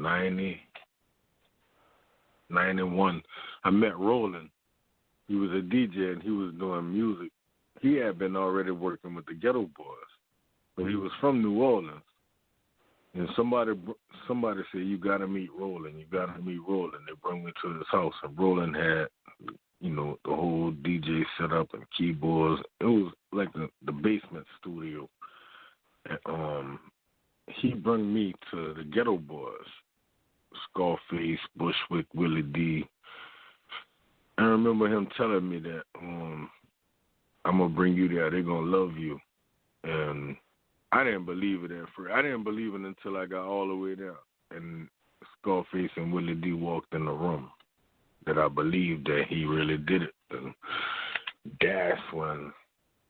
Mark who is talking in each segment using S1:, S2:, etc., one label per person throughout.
S1: 90, 91. I met Roland. He was a DJ and he was doing music. He had been already working with the Geto Boys, but he was from New Orleans. And somebody said, you got to meet Roland. You got to meet Roland. They brought me to his house, and Roland had, the whole DJ setup and keyboards. It was like the basement studio. And, he brought me to the Geto Boys, Scarface, Bushwick, Willie D. I remember him telling me that I'm going to bring you there. They're going to love you. And I didn't believe it at first. I didn't believe it until I got all the way there. And Scarface and Willie D walked in the room that I believed that he really did it. And that's when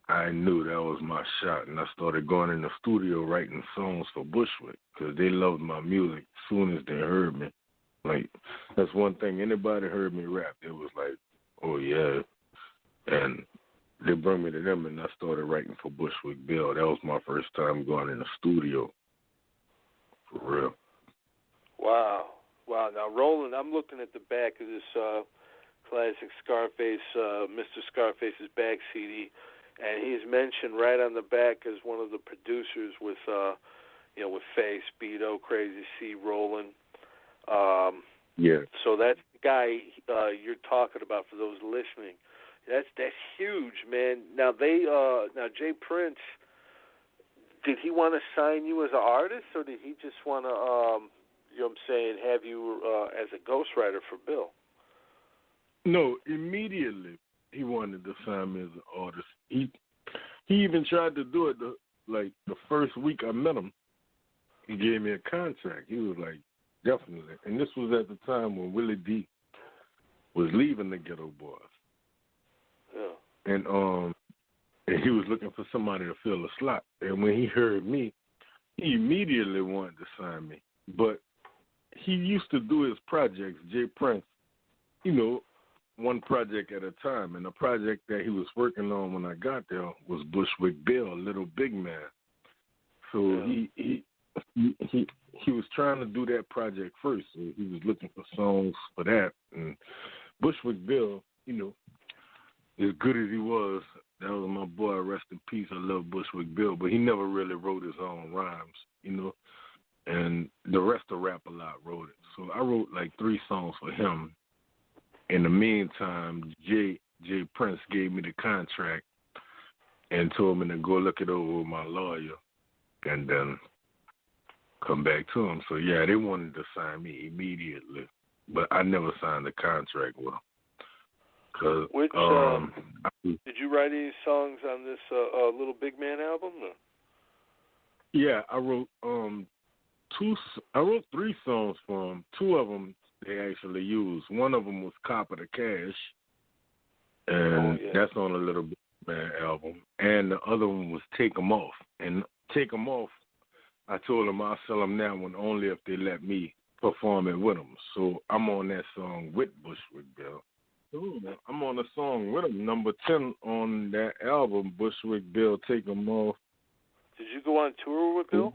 S1: I knew that was my shot. And I started going in the studio writing songs for Bushwick because they loved my music as soon as they heard me. Like, that's one thing. Anybody heard me rap, it was like, oh, yeah. And they brought me to them, and I started writing for Bushwick Bill. That was my first time going in the studio. For real.
S2: Wow. Now, Roland, I'm looking at the back of this classic Scarface, Mr. Scarface's back CD, and he's mentioned right on the back as one of the producers with Faye, Speedo, Crazy C, Roland.
S1: Yeah.
S2: So that's the guy you're talking about for those listening. That's huge, man. Now Jay Prince, did he want to sign you as an artist, or did he just want to, have you as a ghostwriter for Bill?
S1: No, immediately he wanted to sign me as an artist. He even tried to do it the first week I met him. He gave me a contract. He was like, definitely. And this was at the time when Willie D was leaving the Geto Boys.
S2: Yeah.
S1: And he was looking for somebody to fill a slot. And when he heard me, he immediately wanted to sign me. But he used to do his projects, Jay Prince, one project at a time. And the project that he was working on when I got there was Bushwick Bill, Little Big Man. So
S2: yeah.
S1: he was trying to do that project first. So he was looking for songs for that. And Bushwick Bill, as good as he was, that was my boy, rest in peace. I love Bushwick Bill, but he never really wrote his own rhymes, and the rest of Rapalot wrote it. So I wrote like 3 songs for him. In the meantime, Jay Prince gave me the contract and told me to go look it over with my lawyer and then come back to him. So, yeah, they wanted to sign me immediately, but I never signed the contract with them.
S2: Which did you write any songs on this Little Big Man album? Or?
S1: Yeah, I wrote 3 songs for him. 2 of them they actually used. One of them was "Cop of the Cash," and that's on a Little Big Man album. And the other one was "Take 'Em Off." And "Take 'Em Off," I told them I'll sell them that one only if they let me perform it with them. So I'm on that song with Bushwick Bill. I'm on a song with him, number 10 on that album, Bushwick Bill, Take 'Em Off.
S2: Did you go on tour with Bill?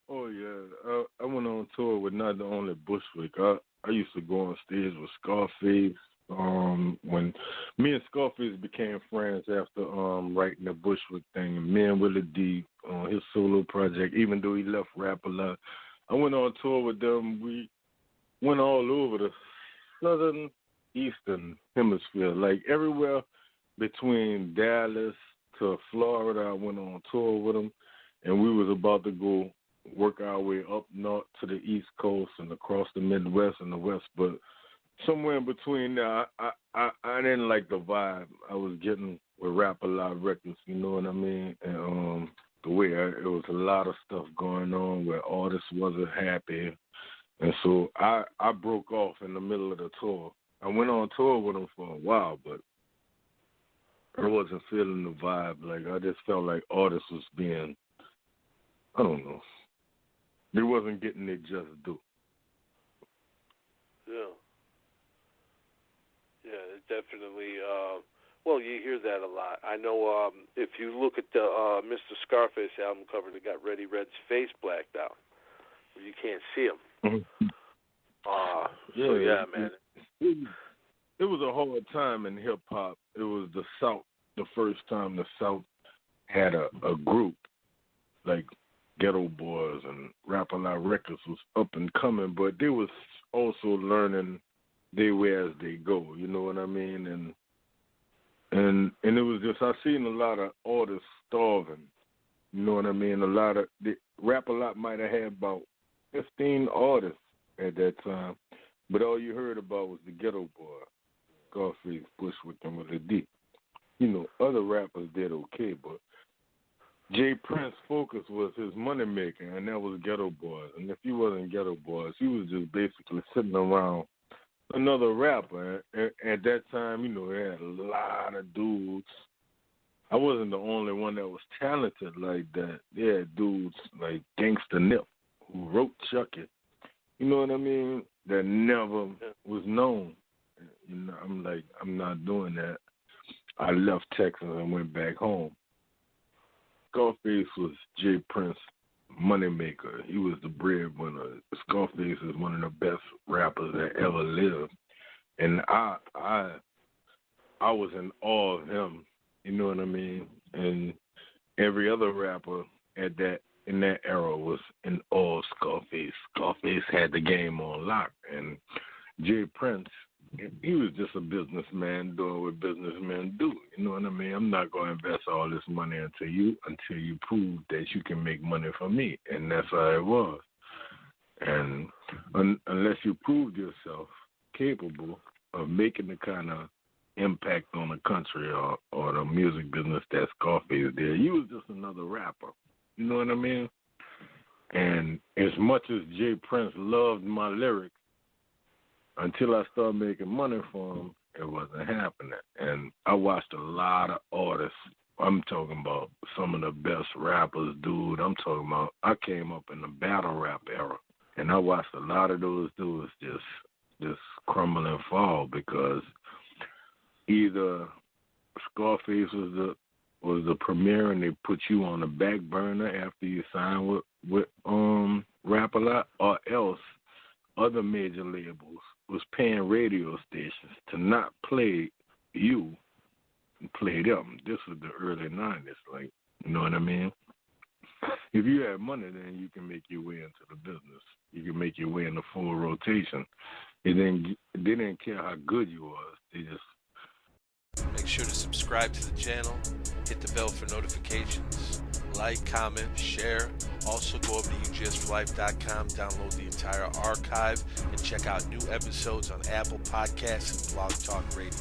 S1: Oh, yeah. I went on tour with not the only Bushwick. I used to go on stage with Scarface. When me and Scarface became friends after writing the Bushwick thing, and me and Willie D on his solo project, even though he left Rapalot, I went on tour with them. We went all over the southern eastern hemisphere, like everywhere between Dallas to Florida. I went on tour with them, and we was about to go work our way up north to the East Coast and across the Midwest and the West. But somewhere in between there, I didn't like the vibe I was getting with Rapalot Records, you know what I mean? And the way it was a lot of stuff going on where artists wasn't happy. And so I broke off in the middle of the tour. I went on tour with them for a while, but I wasn't feeling the vibe. Like, I just felt like artists was being, I don't know, they wasn't getting their just due.
S2: Yeah. Yeah, it definitely, well, you hear that a lot. I know if you look at the Mr. Scarface album cover that got Reddy Red's face blacked out, You can't see them.
S1: Mm-hmm.
S2: So yeah, man.
S1: It was a hard time in hip hop. It was the South, the first time the South had a group like Geto Boys and Rapalot Records was up and coming, but they was also learning their way as they go. You know what I mean? And it was just, I seen a lot of artists starving. You know what I mean? Rapalot might have had about 15 artists at that time, but all you heard about was the Geto Boy, Scarface, Bushwick, and Willie D. You know, other rappers did okay, but Jay Prince's focus was his money making, and that was Geto Boys. And if he wasn't Geto Boys, he was just basically sitting around another rapper. At that time, you know, they had a lot of dudes. I wasn't the only one that was talented like that. They had dudes like Gangsta Nip, who wrote Chucky. You know what I mean? That never was known. You know, I'm like, I'm not doing that. I left Texas and went back home. Scarface was Jay Prince's moneymaker. He was the breadwinner. Scarface is one of the best rappers that ever lived. And I was in awe of him. You know what I mean? And every other rapper in that era was in awe of Scarface. Scarface had the game on lock. And Jay Prince, he was just a businessman doing what businessmen do. You know what I mean? I'm not going to invest all this money until you prove that you can make money for me. And that's how it was. And unless you proved yourself capable of making the kind of impact on the country or the music business that Scarface did, you was just another rapper. You know what I mean? And as much as Jay Prince loved my lyrics, until I started making money for him, it wasn't happening. And I watched a lot of artists. I'm talking about some of the best rappers, dude. I'm talking about, I came up in the battle rap era, and I watched a lot of those dudes just crumble and fall because either Scarface was the premier and they put you on the back burner after you signed with Rapalot, or else other major labels was paying radio stations to not play you and play them. This was the early 90s, like, you know what I mean? If you had money, then you can make your way into the business. You can make your way in the full rotation. They didn't care how good you was. They just...
S3: Make sure to subscribe to the channel, hit the bell for notifications, like, comment, share. Also go over to UGSforLife.com, download the entire archive, and check out new episodes on Apple Podcasts and Blog Talk Radio.